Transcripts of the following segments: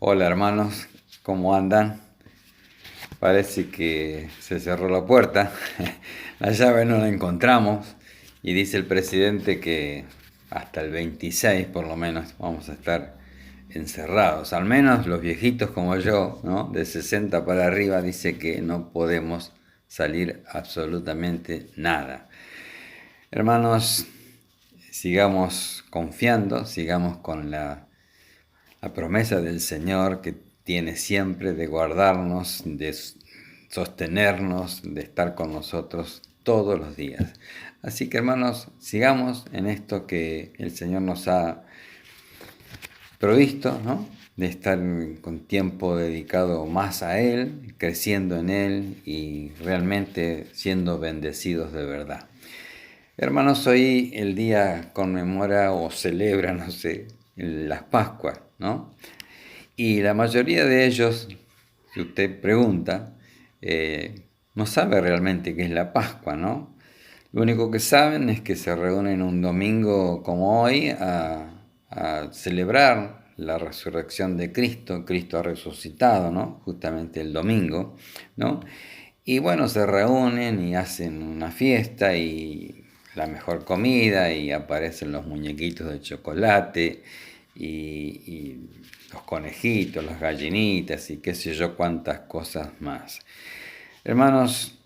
Hola hermanos, ¿cómo andan? Parece que se cerró la puerta, la llave no la encontramos y dice el presidente que hasta el 26 por lo menos vamos a estar encerrados. Al menos los viejitos como yo, ¿no? De 60 para arriba dice que no podemos salir absolutamente nada. Hermanos, sigamos confiando, sigamos con la promesa del Señor que tiene siempre de guardarnos, de sostenernos, de estar con nosotros todos los días. Así que hermanos, sigamos en esto que el Señor nos ha provisto, ¿no? De estar con tiempo dedicado más a Él, creciendo en Él y realmente siendo bendecidos de verdad. Hermanos, hoy el día conmemora o celebra, no sé, las Pascuas, ¿no? Y la mayoría de ellos, si usted pregunta, no sabe realmente qué es la Pascua, ¿no? Lo único que saben es que se reúnen un domingo como hoy a celebrar la resurrección de Cristo. Cristo ha resucitado, ¿no? Justamente el domingo, ¿no? Y bueno, se reúnen y hacen una fiesta y la mejor comida y aparecen los muñequitos de chocolate y los conejitos, las gallinitas y qué sé yo cuántas cosas más. Hermanos,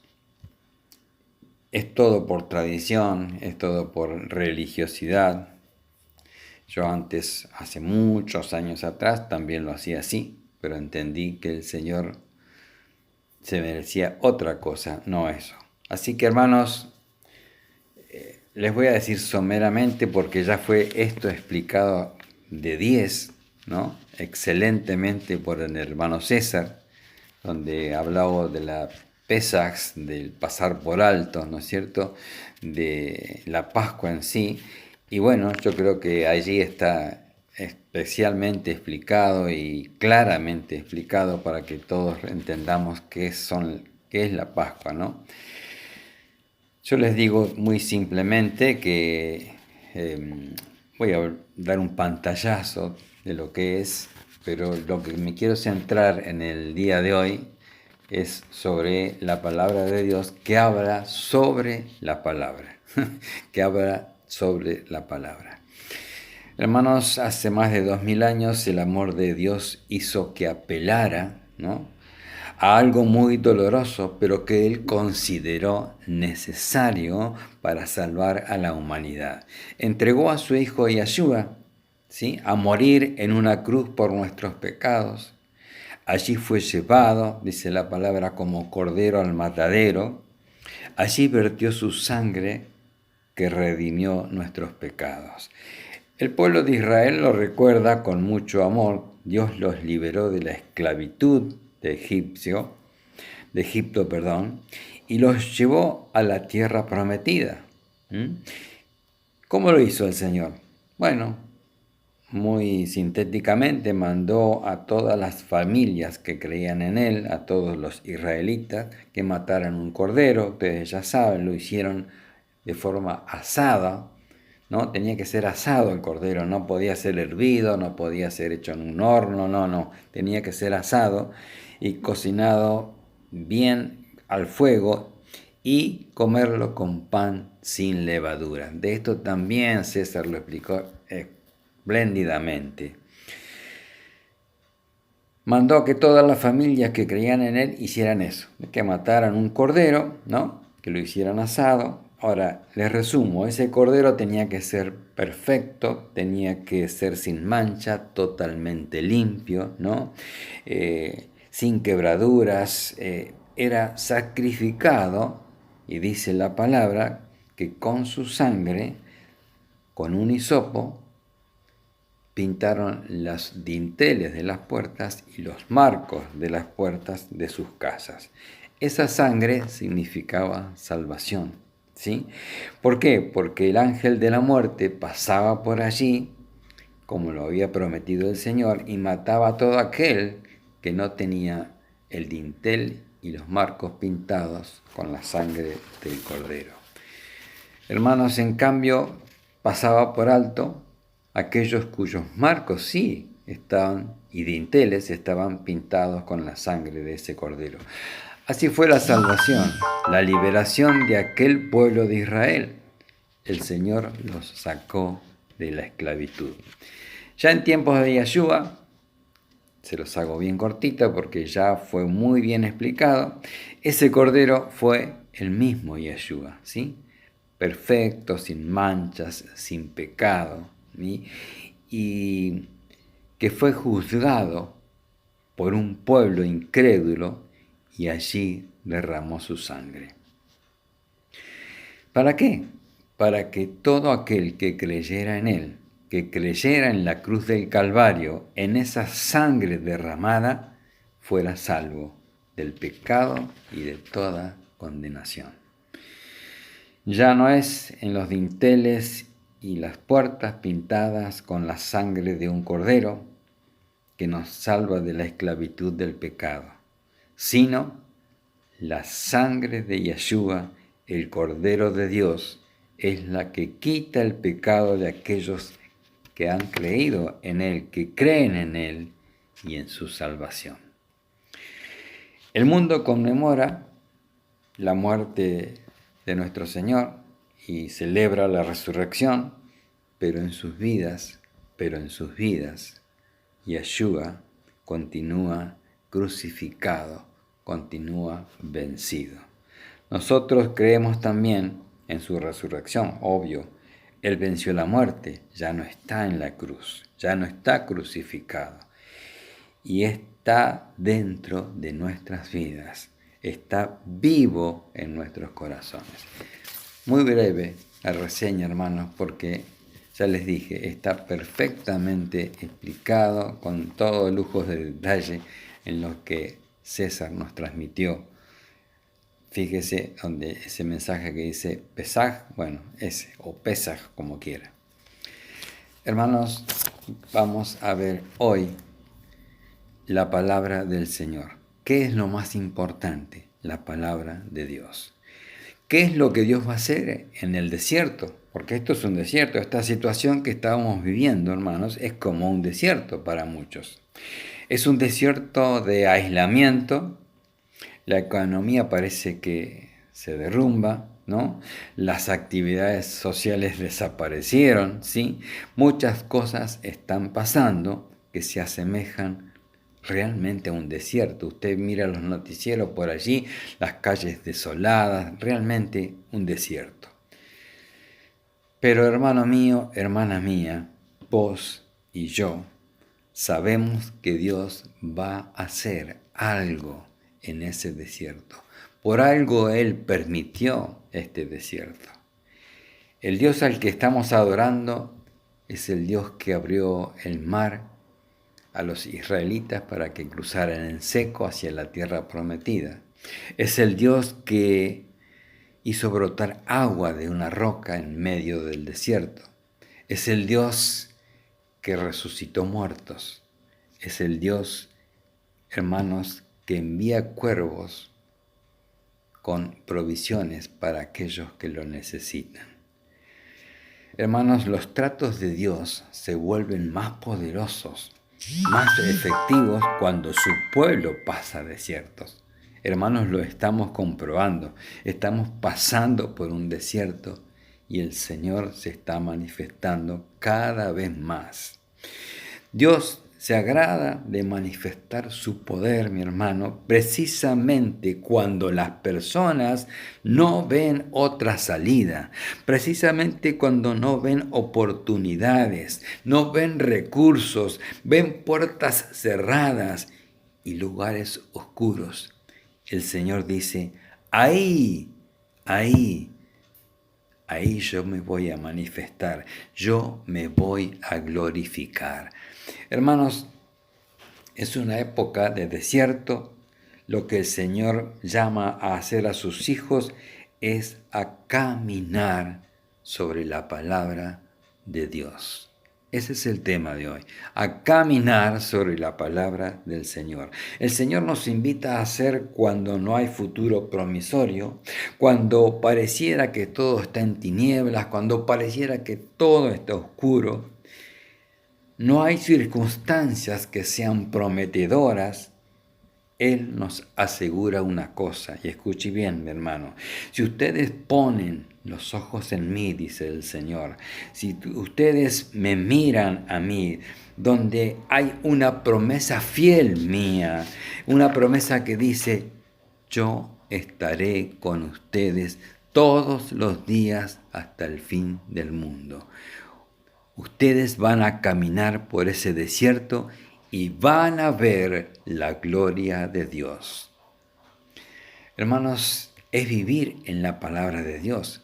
es todo por tradición, es todo por religiosidad. Yo antes, hace muchos años atrás, también lo hacía así, pero entendí que el Señor se merecía otra cosa, no eso. Así que hermanos, les voy a decir someramente porque ya fue esto explicado de 10, ¿no? Excelentemente por el hermano César, donde hablaba de la Pesach, del pasar por alto, ¿no es cierto? De la Pascua en sí. Y bueno, yo creo que allí está especialmente explicado y claramente explicado para que todos entendamos qué es la Pascua, ¿no? Yo les digo muy simplemente que voy a dar un pantallazo de lo que es, pero lo que me quiero centrar en el día de hoy es sobre la palabra de Dios que habla sobre la palabra, que habla sobre la palabra. Hermanos, hace más de 2000 años el amor de Dios hizo que apelara, ¿no?, a algo muy doloroso, pero que Él consideró necesario para salvar a la humanidad. Entregó a su Hijo Yeshua, ¿sí?, a morir en una cruz por nuestros pecados. Allí fue llevado, dice la palabra, como cordero al matadero. Allí vertió su sangre que redimió nuestros pecados. El pueblo de Israel lo recuerda con mucho amor. Dios los liberó de la esclavitud de Egipto, y los llevó a la tierra prometida. ¿Cómo lo hizo el Señor? Bueno, muy sintéticamente mandó a todas las familias que creían en Él, a todos los israelitas, que mataran un cordero. Ustedes ya saben, lo hicieron de forma asada, ¿no? Tenía que ser asado el cordero, no podía ser hervido, no podía ser hecho en un horno, no, tenía que ser asado y cocinado bien al fuego y comerlo con pan sin levadura. De esto también César lo explicó espléndidamente. Mandó a que todas las familias que creían en él hicieran eso, que mataran un cordero, ¿no?, que lo hicieran asado. Ahora, les resumo, ese cordero tenía que ser perfecto, tenía que ser sin mancha, totalmente limpio, ¿no? Sin quebraduras, era sacrificado, y dice la palabra, que con su sangre, con un hisopo, pintaron los dinteles de las puertas y los marcos de las puertas de sus casas. Esa sangre significaba salvación, ¿sí? ¿Por qué? Porque el ángel de la muerte pasaba por allí, como lo había prometido el Señor, y mataba a todo aquel que no tenía el dintel y los marcos pintados con la sangre del cordero. Hermanos, en cambio, pasaba por alto aquellos cuyos marcos sí y dinteles estaban pintados con la sangre de ese cordero. Así fue la salvación, la liberación de aquel pueblo de Israel. El Señor los sacó de la esclavitud. Ya en tiempos de Yeshua, se los hago bien cortita porque ya fue muy bien explicado, ese cordero fue el mismo Yeshua, ¿sí? Perfecto, sin manchas, sin pecado, ¿sí? Y que fue juzgado por un pueblo incrédulo y allí derramó su sangre. ¿Para qué? Para que todo aquel que creyera en él, que creyera en la cruz del Calvario, en esa sangre derramada, fuera salvo del pecado y de toda condenación. Ya no es en los dinteles y las puertas pintadas con la sangre de un cordero que nos salva de la esclavitud del pecado, sino la sangre de Yeshua, el Cordero de Dios, es la que quita el pecado de aquellos que han creído en Él, que creen en Él y en su salvación. El mundo conmemora la muerte de nuestro Señor y celebra la resurrección, pero en sus vidas, Yeshua continúa crucificado, continúa vencido. Nosotros creemos también en su resurrección, obvio. Él venció la muerte, ya no está en la cruz, ya no está crucificado. Y está dentro de nuestras vidas, está vivo en nuestros corazones. Muy breve la reseña, hermanos, porque ya les dije, está perfectamente explicado con todo lujo de detalle en lo que César nos transmitió. Fíjese donde ese mensaje que dice Pesaj, bueno, ese, o Pesaj, como quiera. Hermanos, vamos a ver hoy la palabra del Señor. ¿Qué es lo más importante? La palabra de Dios. ¿Qué es lo que Dios va a hacer en el desierto? Porque esto es un desierto. Esta situación que estábamos viviendo, hermanos, es como un desierto para muchos. Es un desierto de aislamiento. La economía parece que se derrumba, ¿no? Las actividades sociales desaparecieron, ¿sí? Muchas cosas están pasando que se asemejan realmente a un desierto. Usted mira los noticieros por allí, las calles desoladas, realmente un desierto. Pero hermano mío, hermana mía, vos y yo sabemos que Dios va a hacer algo en ese desierto. Por algo Él permitió este desierto. El Dios al que estamos adorando es el Dios que abrió el mar a los israelitas para que cruzaran en seco hacia la tierra prometida. Es el Dios que hizo brotar agua de una roca en medio del desierto. Es el Dios que resucitó muertos. Es el Dios, hermanos, que envía cuervos con provisiones para aquellos que lo necesitan. Hermanos, los tratos de Dios se vuelven más poderosos, más efectivos cuando su pueblo pasa desiertos. Hermanos, lo estamos comprobando. Estamos pasando por un desierto y el Señor se está manifestando cada vez más. Dios se agrada de manifestar su poder, mi hermano, precisamente cuando las personas no ven otra salida, precisamente cuando no ven oportunidades, no ven recursos, ven puertas cerradas y lugares oscuros. El Señor dice, ahí yo me voy a manifestar, yo me voy a glorificar. Hermanos, es una época de desierto. Lo que el Señor llama a hacer a sus hijos es a caminar sobre la palabra de Dios. Ese es el tema de hoy, a caminar sobre la palabra del Señor. El Señor nos invita a hacer cuando no hay futuro promisorio, cuando pareciera que todo está en tinieblas, cuando pareciera que todo está oscuro. no hay circunstancias que sean prometedoras, Él nos asegura una cosa, y escuche bien, mi hermano, si ustedes ponen los ojos en mí, dice el Señor, si ustedes me miran a mí, donde hay una promesa fiel mía, una promesa que dice, yo estaré con ustedes todos los días hasta el fin del mundo. Ustedes van a caminar por ese desierto y van a ver la gloria de Dios. Hermanos, es vivir en la palabra de Dios.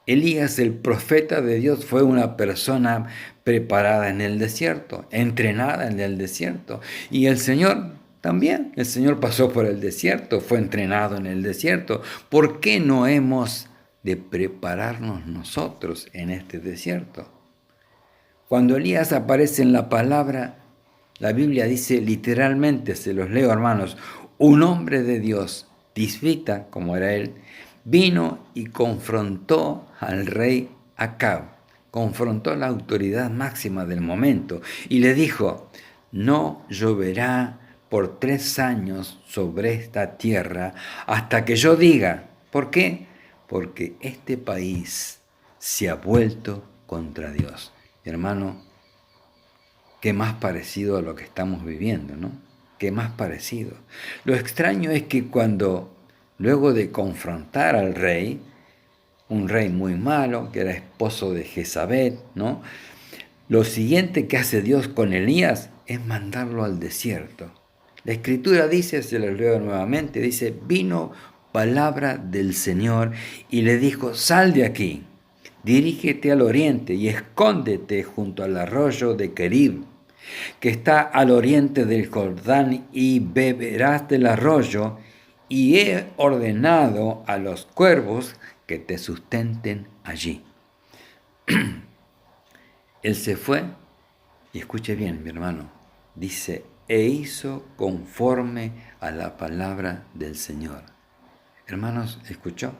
Elías, el profeta de Dios, fue una persona preparada en el desierto, entrenada en el desierto. Y el Señor también, el Señor pasó por el desierto, fue entrenado en el desierto. ¿Por qué no hemos de prepararnos nosotros en este desierto? Cuando Elías aparece en la palabra, la Biblia dice literalmente, se los leo hermanos, un hombre de Dios, tisbita, como era él, vino y confrontó al rey Acab, confrontó la autoridad máxima del momento y le dijo, no lloverá por 3 años sobre esta tierra hasta que yo diga. ¿Por qué? Porque este país se ha vuelto contra Dios. Hermano, qué más parecido a lo que estamos viviendo, ¿no? Qué más parecido. Lo extraño es que cuando, luego de confrontar al rey, un rey muy malo, que era esposo de Jezabel, ¿no? Lo siguiente que hace Dios con Elías es mandarlo al desierto. La Escritura dice, se lo leo nuevamente, dice, vino palabra del Señor y le dijo, sal de aquí. Dirígete al oriente y escóndete junto al arroyo de Querib, que está al oriente del Jordán, y beberás del arroyo, y he ordenado a los cuervos que te sustenten allí. Él se fue, y escuche bien, mi hermano, dice, e hizo conforme a la palabra del Señor. Hermanos, ¿escuchó?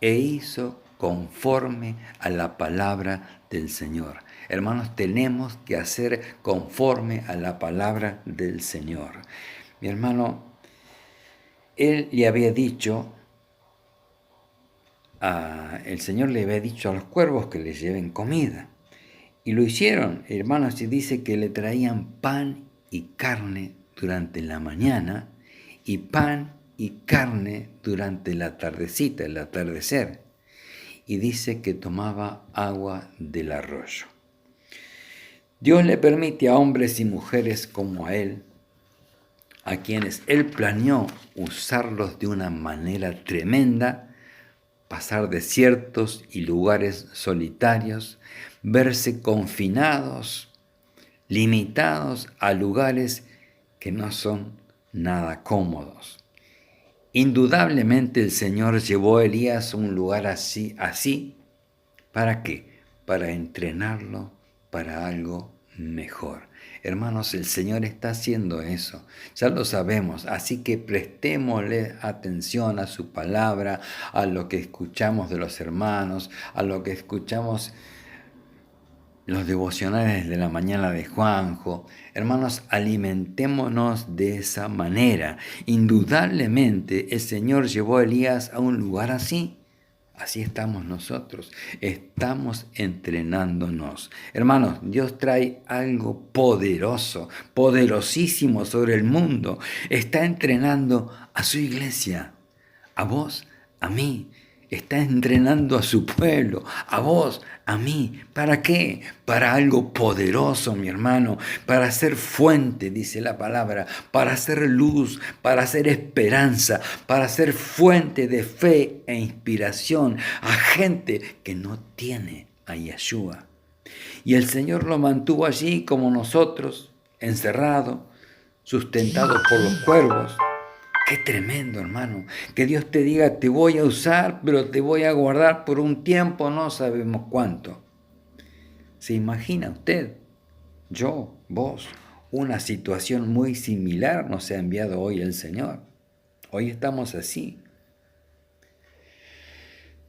E hizo conforme a la palabra del Señor. Hermanos, tenemos que hacer conforme a la palabra del Señor. Mi hermano, él le había dicho, el Señor le había dicho a los cuervos que les lleven comida. Y lo hicieron, hermanos, y dice que le traían pan y carne durante la mañana y pan y carne durante la tardecita, el atardecer. Y dice que tomaba agua del arroyo. Dios le permite a hombres y mujeres como a él, a quienes él planeó usarlos de una manera tremenda, pasar desiertos y lugares solitarios, verse confinados, limitados a lugares que no son nada cómodos. Indudablemente el Señor llevó a Elías a un lugar así. ¿Para qué? Para entrenarlo para algo mejor. Hermanos, el Señor está haciendo eso, ya lo sabemos, así que prestémosle atención a su palabra, a lo que escuchamos de los hermanos, a lo que escuchamos los devocionales de la mañana de Juanjo. Hermanos, alimentémonos de esa manera. Indudablemente el Señor llevó a Elías a un lugar así. Así estamos nosotros, estamos entrenándonos. Hermanos, Dios trae algo poderoso, poderosísimo sobre el mundo. Está entrenando a su iglesia, a vos, a mí. Está entrenando a su pueblo, a vos, a mí. ¿Para qué? Para algo poderoso, mi hermano. Para ser fuente, dice la palabra. Para ser luz, para ser esperanza. Para ser fuente de fe e inspiración a gente que no tiene a Yeshua. Y el Señor lo mantuvo allí como nosotros, encerrado, sustentado por los cuervos. Qué tremendo, hermano. Que Dios te diga, te voy a usar, pero te voy a guardar por un tiempo, no sabemos cuánto. ¿Se imagina usted? Yo, vos, una situación muy similar nos ha enviado hoy el Señor. Hoy estamos así.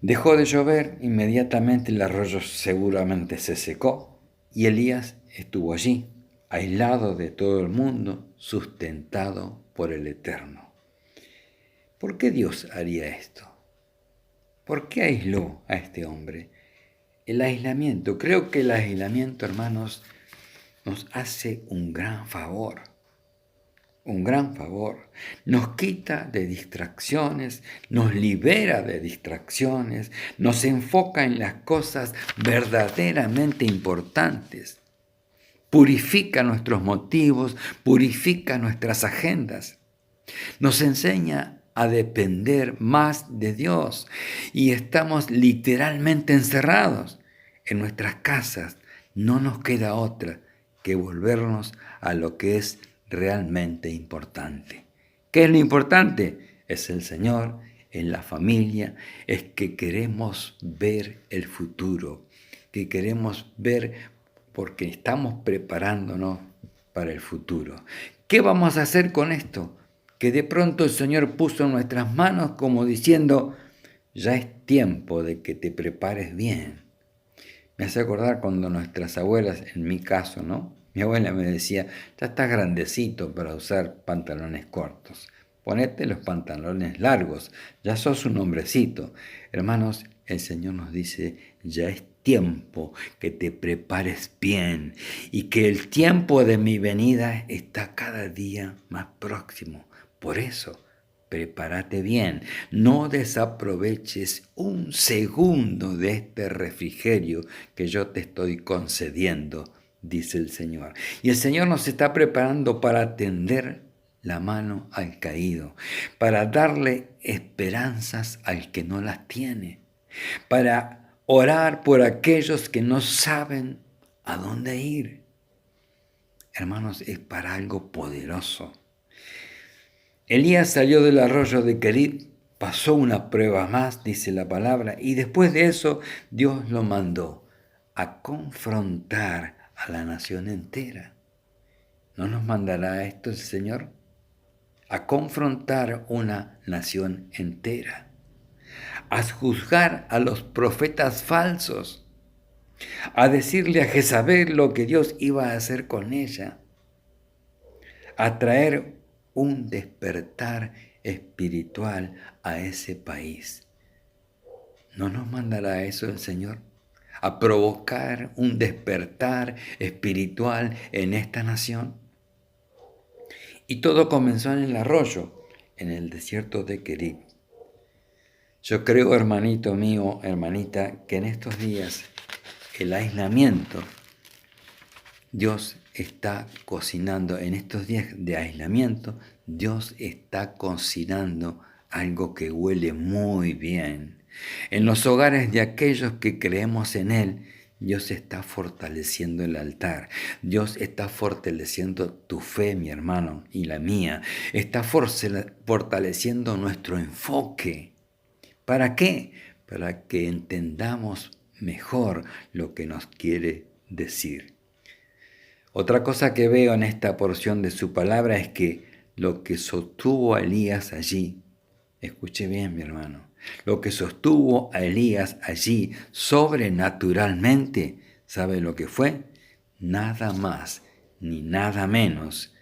Dejó de llover, inmediatamente el arroyo seguramente se secó y Elías estuvo allí, aislado de todo el mundo, sustentado por el Eterno. ¿Por qué Dios haría esto? ¿Por qué aisló a este hombre? El aislamiento, creo que el aislamiento, hermanos, nos hace un gran favor. Un gran favor. Nos quita de distracciones, nos libera de distracciones, nos enfoca en las cosas verdaderamente importantes. Purifica nuestros motivos, purifica nuestras agendas. Nos enseña a depender más de Dios y estamos literalmente encerrados en nuestras casas. No nos queda otra que volvernos a lo que es realmente importante. ¿Qué es lo importante? Es el Señor, en la familia, es que queremos ver el futuro, que queremos ver porque estamos preparándonos para el futuro. ¿Qué vamos a hacer con esto? Que de pronto el Señor puso en nuestras manos como diciendo, ya es tiempo de que te prepares bien. Me hace acordar cuando nuestras abuelas, en mi caso, ¿no? Mi abuela me decía, ya estás grandecito para usar pantalones cortos. Ponete los pantalones largos, ya sos un hombrecito. Hermanos, el Señor nos dice, ya es tiempo que te prepares bien y que el tiempo de mi venida está cada día más próximo. Por eso, prepárate bien, no desaproveches un segundo de este refrigerio que yo te estoy concediendo, dice el Señor. Y el Señor nos está preparando para tender la mano al caído, para darle esperanzas al que no las tiene, para orar por aquellos que no saben a dónde ir. Hermanos, es para algo poderoso. Elías salió del arroyo de Kerit, pasó una prueba más, dice la palabra, y después de eso Dios lo mandó a confrontar a la nación entera. ¿No nos mandará esto el Señor? A confrontar una nación entera, a juzgar a los profetas falsos, a decirle a Jezabel lo que Dios iba a hacer con ella, a traer un despertar espiritual a ese país. ¿No nos mandará eso el Señor? A provocar un despertar espiritual en esta nación. Y todo comenzó en el arroyo, en el desierto de Kerit. Yo creo, hermanito mío, hermanita, que en estos días el aislamiento, Dios está cocinando, en estos días de aislamiento, Dios está cocinando algo que huele muy bien. En los hogares de aquellos que creemos en Él, Dios está fortaleciendo el altar. Dios está fortaleciendo tu fe, mi hermano, y la mía. Está fortaleciendo nuestro enfoque. ¿Para qué? Para que entendamos mejor lo que nos quiere decir. Otra cosa que veo en esta porción de su palabra es que lo que sostuvo a Elías allí, escuche bien mi hermano, lo que sostuvo a Elías allí sobrenaturalmente, ¿sabe lo que fue? Nada más ni nada menos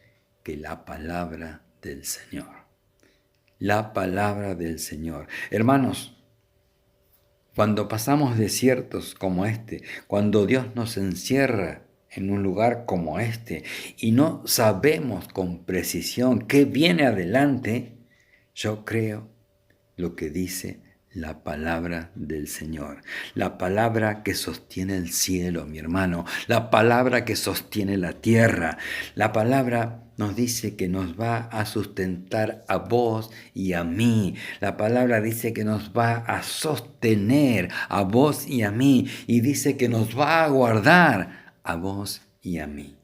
que la palabra del Señor. La palabra del Señor. Hermanos, cuando pasamos desiertos como este, cuando Dios nos encierra en un lugar como este y no sabemos con precisión qué viene adelante, yo creo lo que dice la palabra del Señor, la palabra que sostiene el cielo, mi hermano, la palabra que sostiene la tierra, la palabra nos dice que nos va a sustentar a vos y a mí. La palabra dice que nos va a sostener a vos y a mí. Y dice que nos va a guardar a vos y a mí.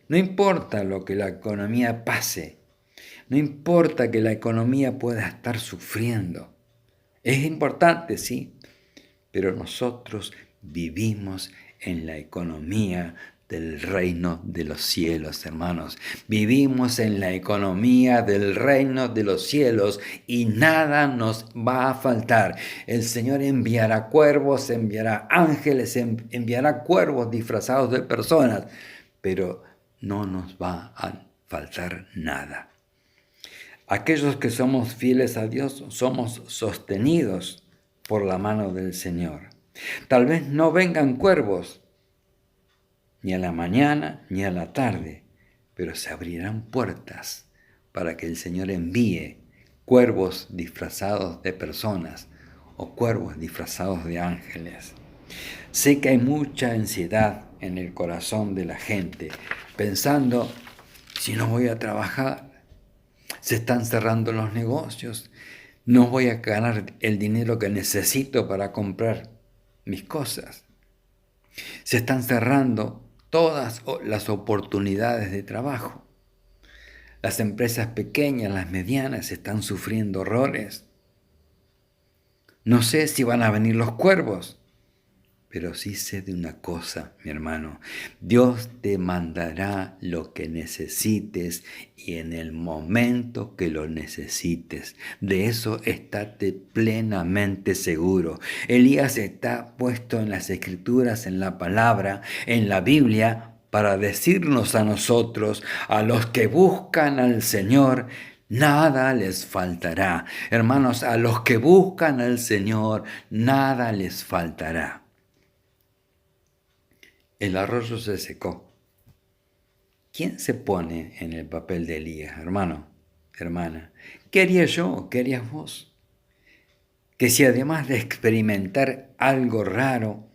No importa lo que la economía pase. No importa que la economía pueda estar sufriendo. Es importante, sí. Pero nosotros vivimos en la economía del reino de los cielos, hermanos. Vivimos en la economía del reino de los cielos y nada nos va a faltar. El Señor enviará cuervos, enviará ángeles, enviará cuervos disfrazados de personas, pero no nos va a faltar nada. Aquellos que somos fieles a Dios somos sostenidos por la mano del Señor. Tal vez no vengan cuervos, ni a la mañana ni a la tarde, pero se abrirán puertas para que el Señor envíe cuervos disfrazados de personas o cuervos disfrazados de ángeles. Sé que hay mucha ansiedad en el corazón de la gente, pensando, si no voy a trabajar, se están cerrando los negocios, no voy a ganar el dinero que necesito para comprar mis cosas. Se están cerrando todas las oportunidades de trabajo. Las empresas pequeñas, las medianas, están sufriendo horrores. No sé si van a venir los cuervos, pero sí sé de una cosa, mi hermano. Dios te mandará lo que necesites y en el momento que lo necesites. De eso estate plenamente seguro. Elías está puesto en las Escrituras, en la palabra, en la Biblia, para decirnos a nosotros, a los que buscan al Señor, nada les faltará. Hermanos, a los que buscan al Señor, nada les faltará. El arroyo se secó. ¿Quién se pone en el papel de Elías, hermano, hermana? ¿Qué haría yo? ¿Qué harías vos? Que si además de experimentar algo raro,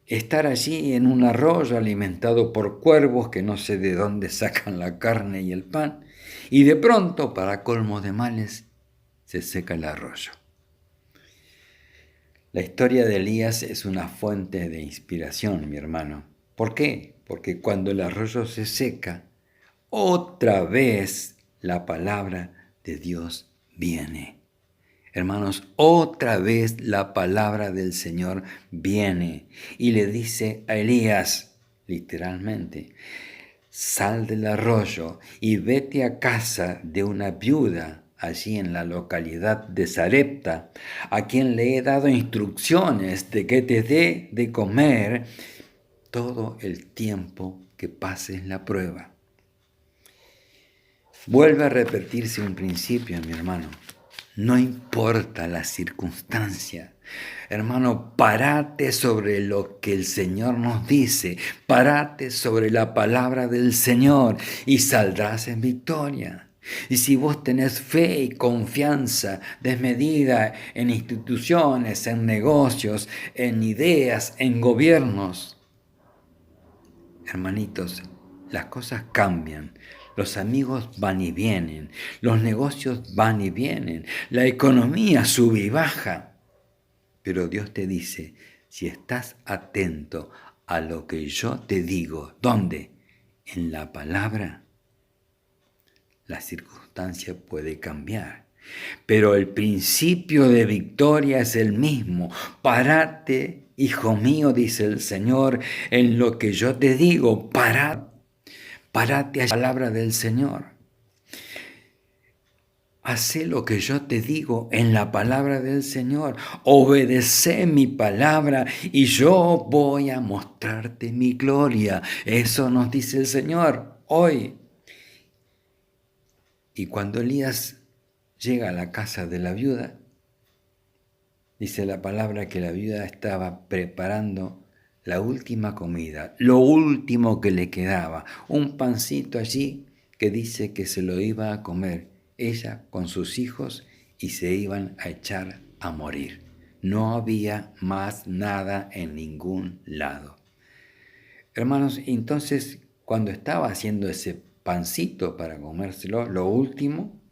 estar allí en un arroyo alimentado por cuervos que no sé de dónde sacan la carne y el pan, y de pronto, para colmo de males, se seca el arroyo. La historia de Elías es una fuente de inspiración, mi hermano. ¿Por qué? Porque cuando el arroyo se seca, otra vez la palabra de Dios viene. Hermanos, otra vez la palabra del Señor viene y le dice a Elías, literalmente, sal del arroyo y vete a casa de una viuda allí en la localidad de Sarepta, a quien le he dado instrucciones de que te dé de comer todo el tiempo que pases la prueba. Vuelve a repetirse un principio, mi hermano. No importa la circunstancia. Hermano, parate sobre lo que el Señor nos dice. Parate sobre la palabra del Señor y saldrás en victoria. Y si vos tenés fe y confianza desmedida en instituciones, en negocios, en ideas, en gobiernos, hermanitos, las cosas cambian. Los amigos van y vienen, los negocios van y vienen, la economía sube y baja. Pero Dios te dice, si estás atento a lo que yo te digo, ¿dónde? En la palabra, la circunstancia puede cambiar. Pero el principio de victoria es el mismo. Parate, hijo mío, dice el Señor, en lo que yo te digo, parate a la palabra del Señor. Hacé lo que yo te digo en la palabra del Señor. Obedece mi palabra y yo voy a mostrarte mi gloria. Eso nos dice el Señor hoy. Y cuando Elías llega a la casa de la viuda, dice la palabra que la viuda estaba preparando la última comida, lo último que le quedaba, un pancito allí que dice que se lo iba a comer ella con sus hijos y se iban a echar a morir. No había más nada en ningún lado. Hermanos, entonces cuando estaba haciendo ese pancito para comérselo, lo último,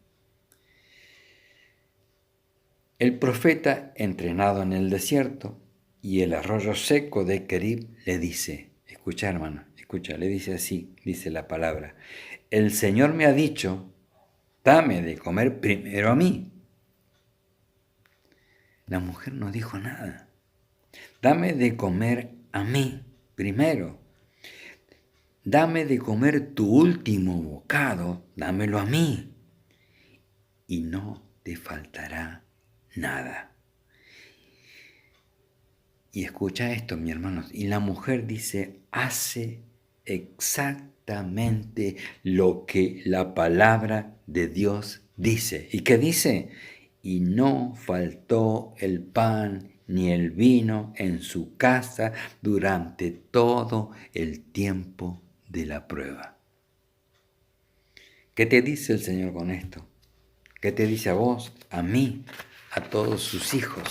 el profeta, entrenado en el desierto y el arroyo seco de Querib, le dice, escucha hermano, escucha, le dice así, dice la palabra, el Señor me ha dicho, dame de comer primero a mí. La mujer no dijo nada. Dame de comer a mí primero. Dame de comer tu último bocado, dámelo a mí. Y no te faltará nada. Y escucha esto, mi hermano. Y la mujer dice, hace exactamente lo que la palabra de Dios dice. ¿Y qué dice? Y no faltó el pan ni el vino en su casa durante todo el tiempo de la prueba. ¿Qué te dice el Señor con esto? ¿Qué te dice a vos, a mí, a todos sus hijos?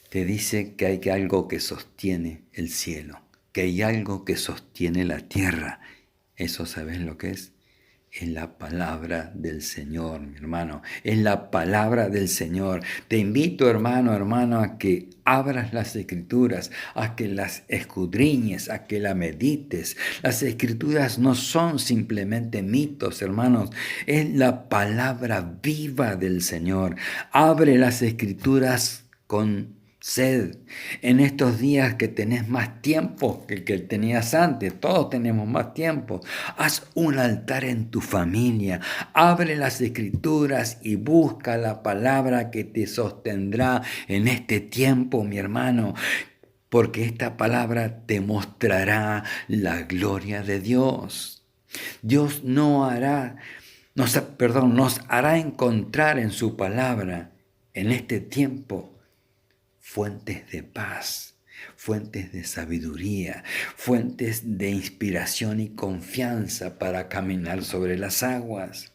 Te dice que hay algo que sostiene el cielo, que hay algo que sostiene la tierra. ¿Eso sabes lo que es? Es la palabra del Señor, mi hermano. Es la palabra del Señor. Te invito, hermano, a que abras las Escrituras, a que las escudriñes, a que la medites. Las Escrituras no son simplemente mitos, hermanos. Es la palabra viva del Señor. Abre las Escrituras con sed. En estos días que tenés más tiempo que el que tenías antes, todos tenemos más tiempo, haz un altar en tu familia, abre las Escrituras y busca la palabra que te sostendrá en este tiempo, mi hermano, porque esta palabra te mostrará la gloria de Dios. Dios nos hará encontrar en su palabra en este tiempo fuentes de paz, fuentes de sabiduría, fuentes de inspiración y confianza para caminar sobre las aguas,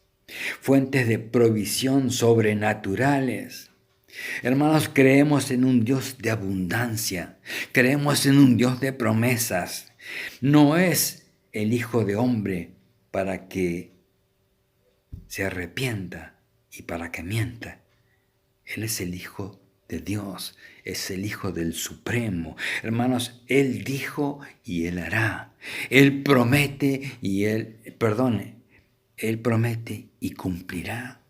fuentes de provisión sobrenaturales. Hermanos, creemos en un Dios de abundancia, creemos en un Dios de promesas. No es el Hijo de Hombre para que se arrepienta y para que mienta. Él es el Hijo de Dios, es el Hijo del Supremo. Hermanos, Él dijo y Él hará. Él promete y Él promete y cumplirá.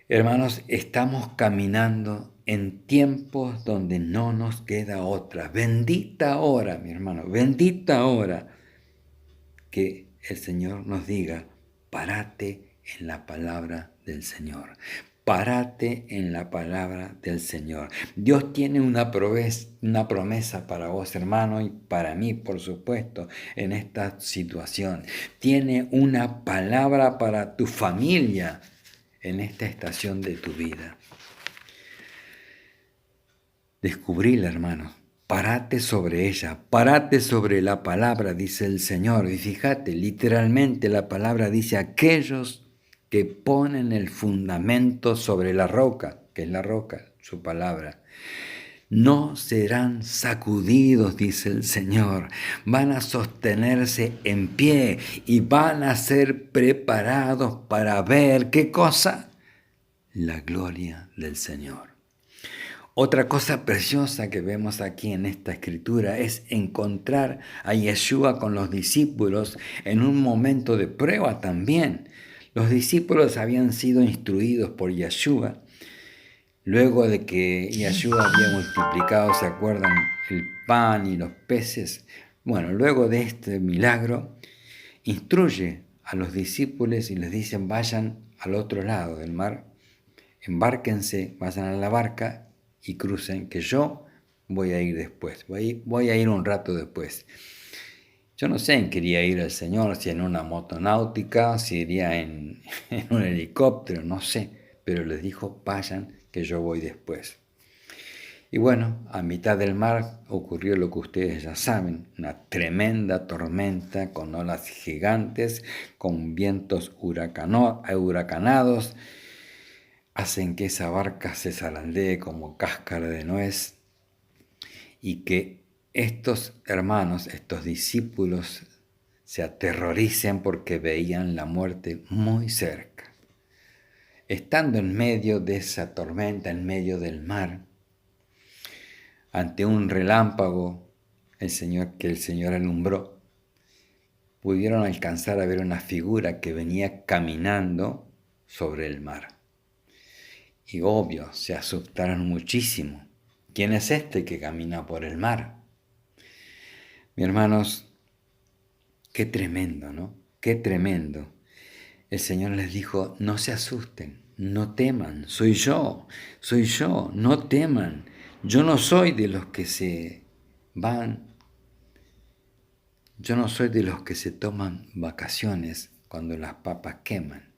Hermanos, estamos caminando en tiempos donde no nos queda otra. Bendita hora, mi hermano, bendita hora que el Señor nos diga, párate en la palabra del Señor. Párate en la palabra del Señor. Dios tiene una promesa para vos, hermano, y para mí, por supuesto, en esta situación. Tiene una palabra para tu familia en esta estación de tu vida. Descubrila, hermano. Párate sobre ella, párate sobre la palabra, dice el Señor. Y fíjate, literalmente la palabra dice aquellos que ponen el fundamento sobre la roca, que es la roca, su palabra. No serán sacudidos, dice el Señor. Van a sostenerse en pie y van a ser preparados para ver, ¿qué cosa? La gloria del Señor. Otra cosa preciosa que vemos aquí en esta escritura es encontrar a Yeshua con los discípulos en un momento de prueba también. Los discípulos habían sido instruidos por Yeshua. Luego de que Yeshua había multiplicado, ¿se acuerdan? El pan y los peces. Bueno, luego de este milagro, instruye a los discípulos y les dicen, vayan al otro lado del mar, embárquense, vayan a la barca y crucen, que yo voy a ir después, voy a ir un rato después. Yo no sé en qué iría ir el Señor, si en una motonáutica, si iría en un helicóptero, no sé, pero les dijo, vayan, que yo voy después. Y bueno, a mitad del mar ocurrió lo que ustedes ya saben, una tremenda tormenta con olas gigantes, con vientos huracanados, hacen que esa barca se zarandee como cáscara de nuez y que estos hermanos, estos discípulos, se aterroricen porque veían la muerte muy cerca. Estando en medio de esa tormenta, en medio del mar, ante un relámpago que el Señor alumbró, pudieron alcanzar a ver una figura que venía caminando sobre el mar. Y obvio, se asustaron muchísimo. ¿Quién es este que camina por el mar? Mis hermanos, qué tremendo, ¿no? Qué tremendo. El Señor les dijo, no se asusten, no teman, soy yo, no teman. Yo no soy de los que se van, yo no soy de los que se toman vacaciones cuando las papas queman.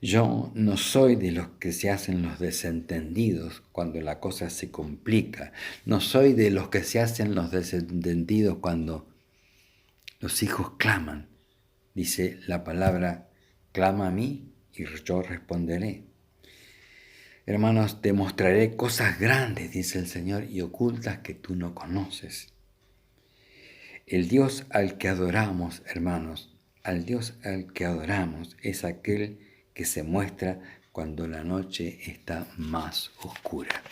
Yo no soy de los que se hacen los desentendidos cuando la cosa se complica. No soy de los que se hacen los desentendidos cuando los hijos claman. Dice la palabra, clama a mí y yo responderé. Hermanos, te mostraré cosas grandes, dice el Señor, y ocultas que tú no conoces. El Dios al que adoramos, hermanos, al Dios al que adoramos es aquel que se muestra cuando la noche está más oscura,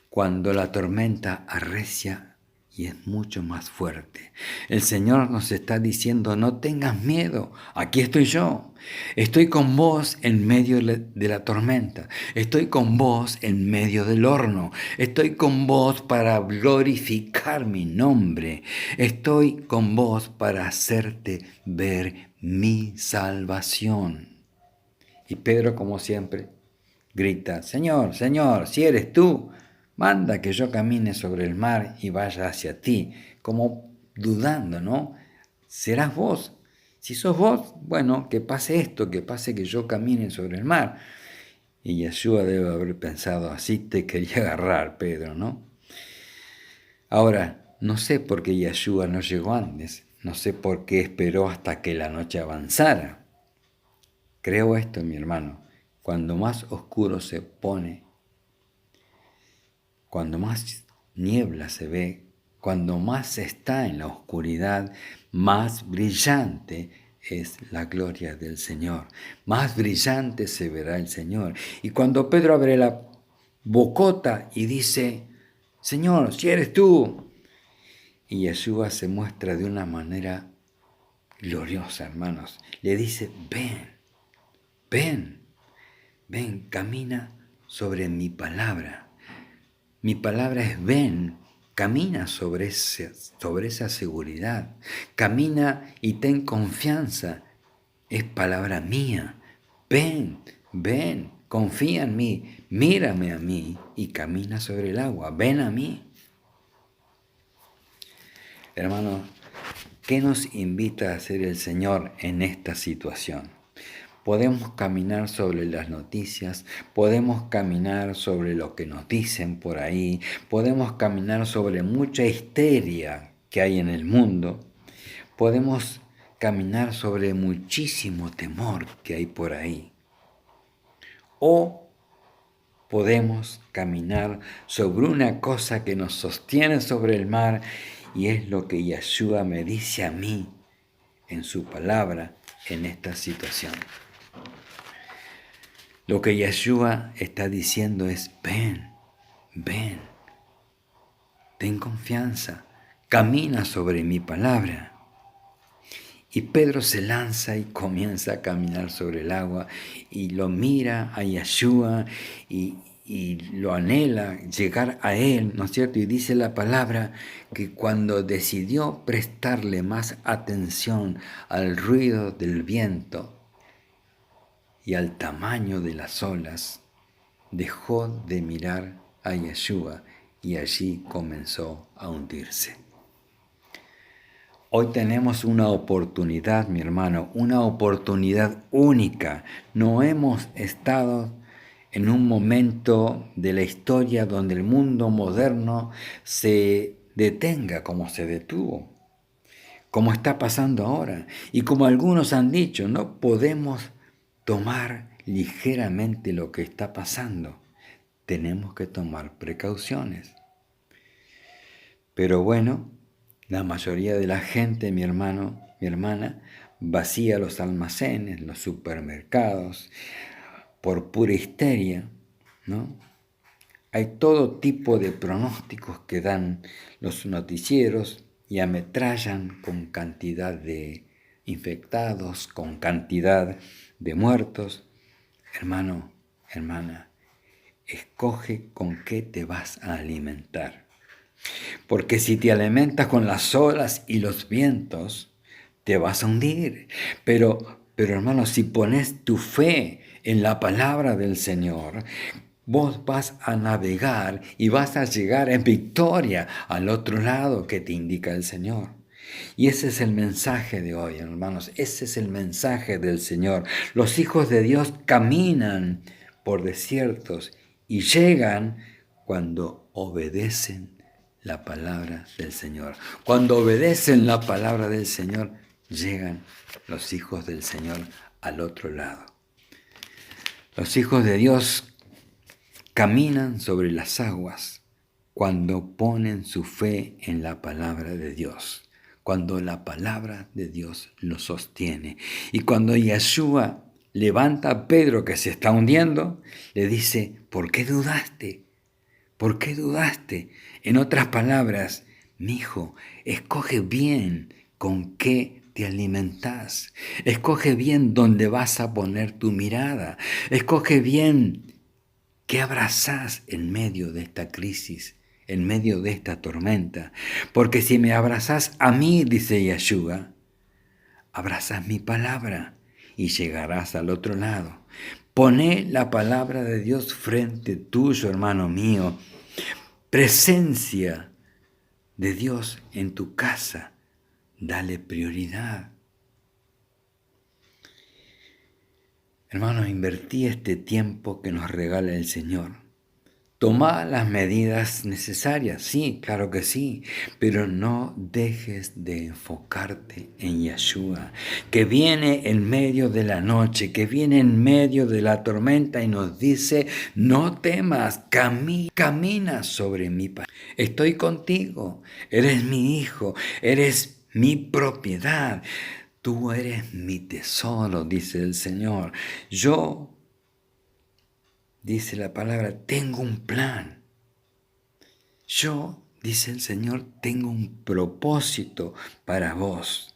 cuando la tormenta arrecia y es mucho más fuerte. El Señor nos está diciendo, no tengas miedo, aquí estoy yo. Estoy con vos en medio de la tormenta. Estoy con vos en medio del horno. Estoy con vos para glorificar mi nombre. Estoy con vos para hacerte ver mi salvación. Y Pedro, como siempre, grita, Señor, Señor, si eres tú, manda que yo camine sobre el mar y vaya hacia ti, como dudando, ¿no? ¿Serás vos? Si sos vos, bueno, que pase esto, que pase que yo camine sobre el mar. Y Yeshua debe haber pensado, así te quería agarrar, Pedro, ¿no? Ahora, no sé por qué Yeshua no llegó antes, no sé por qué esperó hasta que la noche avanzara. Creo esto, mi hermano, cuando más oscuro se pone, cuando más niebla se ve, cuando más está en la oscuridad, más brillante es la gloria del Señor. Más brillante se verá el Señor. Y cuando Pedro abre la bocota y dice, Señor, si eres tú, y Yeshua se muestra de una manera gloriosa, hermanos. Le dice, ven, camina sobre mi palabra. Mi palabra es ven, camina sobre esa seguridad. Camina y ten confianza. Es palabra mía. Ven, confía en mí, mírame a mí y camina sobre el agua. Ven a mí. Hermanos, ¿qué nos invita a hacer el Señor en esta situación? Podemos caminar sobre las noticias, podemos caminar sobre lo que nos dicen por ahí, podemos caminar sobre mucha histeria que hay en el mundo, podemos caminar sobre muchísimo temor que hay por ahí. O podemos caminar sobre una cosa que nos sostiene sobre el mar y es lo que Yeshua me dice a mí en su palabra en esta situación. Lo que Yeshua está diciendo es, ven, ten confianza, camina sobre mi palabra. Y Pedro se lanza y comienza a caminar sobre el agua y lo mira a Yeshua y lo anhela llegar a él, ¿no es cierto? Y dice la palabra que cuando decidió prestarle más atención al ruido del viento y al tamaño de las olas, dejó de mirar a Yeshua y allí comenzó a hundirse. Hoy tenemos una oportunidad, mi hermano, una oportunidad única. No hemos estado en un momento de la historia donde el mundo moderno se detenga como se detuvo, como está pasando ahora. Y como algunos han dicho, no podemos tomar ligeramente lo que está pasando. Tenemos que tomar precauciones. Pero bueno, la mayoría de la gente, mi hermano, mi hermana, vacía los almacenes, los supermercados, por pura histeria, ¿no? Hay todo tipo de pronósticos que dan los noticieros y ametrallan con cantidad de infectados, con cantidad de muertos. Hermano, hermana, escoge con qué te vas a alimentar. Porque si te alimentas con las olas y los vientos, te vas a hundir. Pero hermano, si pones tu fe en la palabra del Señor, vos vas a navegar y vas a llegar en victoria al otro lado que te indica el Señor. Y ese es el mensaje de hoy, hermanos. Ese es el mensaje del Señor. Los hijos de Dios caminan por desiertos y llegan cuando obedecen la palabra del Señor. Cuando obedecen la palabra del Señor, llegan los hijos del Señor al otro lado. Los hijos de Dios caminan sobre las aguas cuando ponen su fe en la palabra de Dios, cuando la palabra de Dios los sostiene. Y cuando Yeshua levanta a Pedro que se está hundiendo, le dice, ¿por qué dudaste? ¿Por qué dudaste? En otras palabras, mi hijo, escoge bien con qué te alimentás. Escoge bien dónde vas a poner tu mirada. Escoge bien qué abrazás en medio de esta crisis, en medio de esta tormenta. Porque si me abrazás a mí, dice Yeshua, abrazás mi palabra y llegarás al otro lado. Poné la palabra de Dios frente tuyo, hermano mío. Presencia de Dios en tu casa. Dale prioridad. Hermanos, invertí este tiempo que nos regala el Señor. Toma las medidas necesarias, sí, claro que sí, pero no dejes de enfocarte en Yeshua, que viene en medio de la noche, que viene en medio de la tormenta y nos dice, no temas, camina sobre mi paz. Estoy contigo, eres mi hijo, eres mi propiedad. Tú eres mi tesoro, dice el Señor. Yo, dice la palabra, tengo un plan. Yo, dice el Señor, tengo un propósito para vos.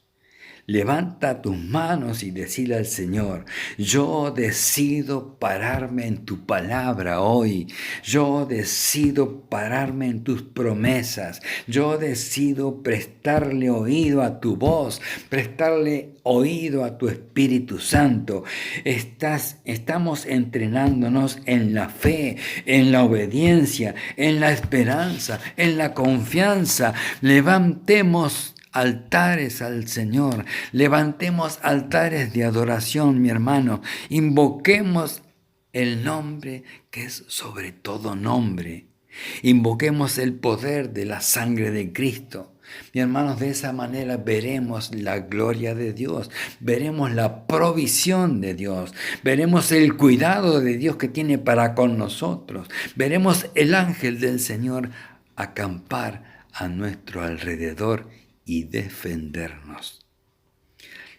Levanta tus manos y decile al Señor, yo decido pararme en tu palabra hoy. Yo decido pararme en tus promesas. Yo decido prestarle oído a tu voz, prestarle oído a tu Espíritu Santo. Estamos entrenándonos en la fe, en la obediencia, en la esperanza, en la confianza. Levantemos altares al Señor, levantemos altares de adoración, mi hermano, invoquemos el nombre que es sobre todo nombre, invoquemos el poder de la sangre de Cristo. Mi hermanos, de esa manera veremos la gloria de Dios, veremos la provisión de Dios, veremos el cuidado de Dios que tiene para con nosotros, veremos el ángel del Señor acampar a nuestro alrededor y defendernos.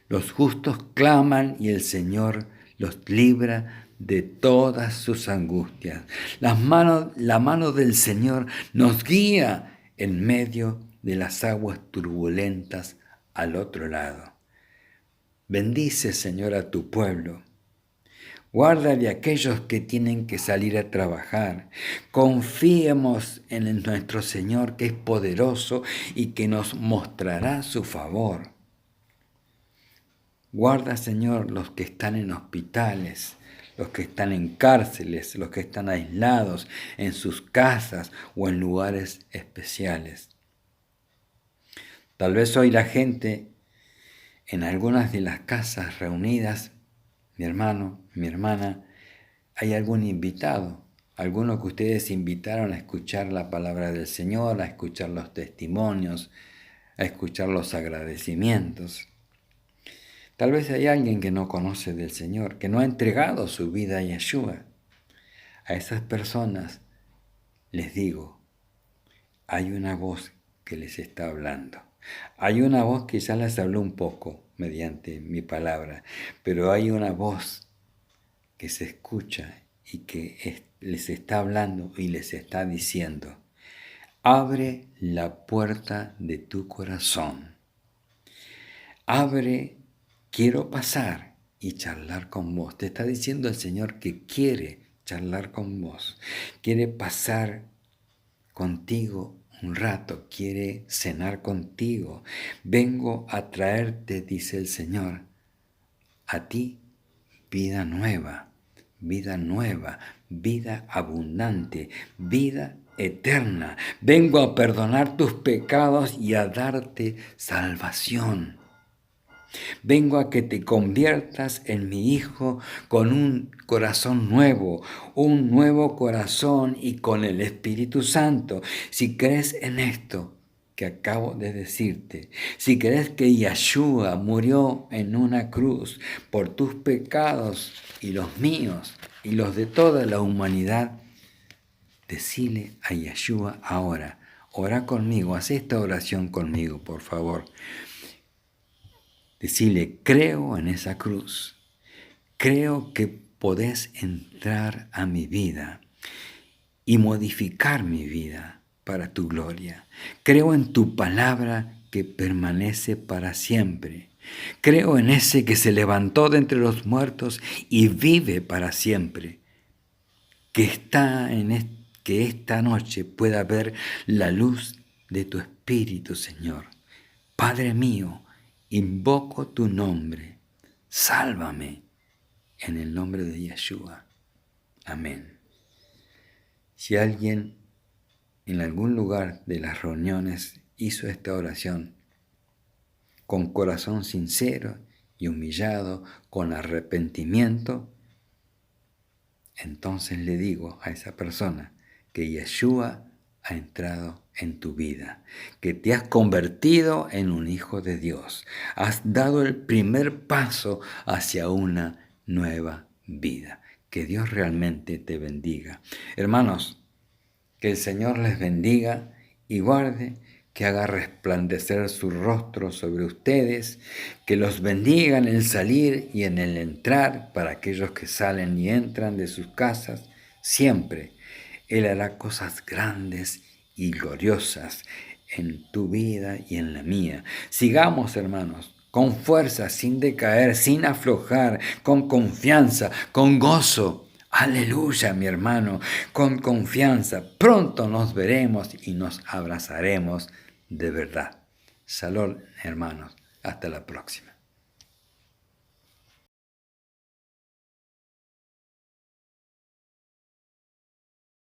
Los justos claman y el Señor los libra de todas sus angustias. La mano del Señor nos guía en medio de las aguas turbulentas al otro lado. Bendice, Señor, a tu pueblo. Guarda de aquellos que tienen que salir a trabajar. Confiemos en nuestro Señor, que es poderoso y que nos mostrará su favor. Guarda, Señor, los que están en hospitales, los que están en cárceles, los que están aislados en sus casas o en lugares especiales. Tal vez hoy la gente en algunas de las casas reunidas, mi hermano, mi hermana, hay algún invitado, alguno que ustedes invitaron a escuchar la palabra del Señor, a escuchar los testimonios, a escuchar los agradecimientos. Tal vez hay alguien que no conoce del Señor, que no ha entregado su vida a Yeshua. A esas personas les digo, hay una voz que les está hablando. Hay una voz que ya les habló un poco mediante mi palabra, pero hay una voz que se escucha y que les está hablando y les está diciendo, abre la puerta de tu corazón. Abre, quiero pasar y charlar con vos. Te está diciendo el Señor que quiere charlar con vos, quiere pasar contigo un rato, quiere cenar contigo. Vengo a traerte, dice el Señor, a ti vida nueva. vida nueva, vida abundante, vida eterna. Vengo a perdonar tus pecados y a darte salvación. Vengo a que te conviertas en mi hijo con un corazón nuevo, un nuevo corazón y con el Espíritu Santo. Si crees en esto que acabo de decirte, si crees que Yeshua murió en una cruz por tus pecados y los míos y los de toda la humanidad, decile a Yeshua ahora, ora conmigo, haz esta oración conmigo, por favor. Decile, creo en esa cruz, creo que podés entrar a mi vida y modificar mi vida para tu gloria. Creo en tu palabra que permanece para siempre. Creo en ese que se levantó de entre los muertos y vive para siempre. Que esta noche pueda ver la luz de tu Espíritu, Señor. Padre mío, invoco tu nombre, sálvame en el nombre de Yeshua. Amén. Si alguien en algún lugar de las reuniones hizo esta oración con corazón sincero y humillado, con arrepentimiento, entonces le digo a esa persona que Yeshua ha entrado en tu vida, que te has convertido en un hijo de Dios, has dado el primer paso hacia una nueva vida. Que Dios realmente te bendiga. Hermanos, que el Señor les bendiga y guarde, que haga resplandecer su rostro sobre ustedes, que los bendiga en el salir y en el entrar para aquellos que salen y entran de sus casas, siempre. Él hará cosas grandes y gloriosas en tu vida y en la mía. Sigamos, hermanos, con fuerza, sin decaer, sin aflojar, con confianza, con gozo. Aleluya, mi hermano, con confianza. Pronto nos veremos y nos abrazaremos de verdad. Salud, hermanos. Hasta la próxima.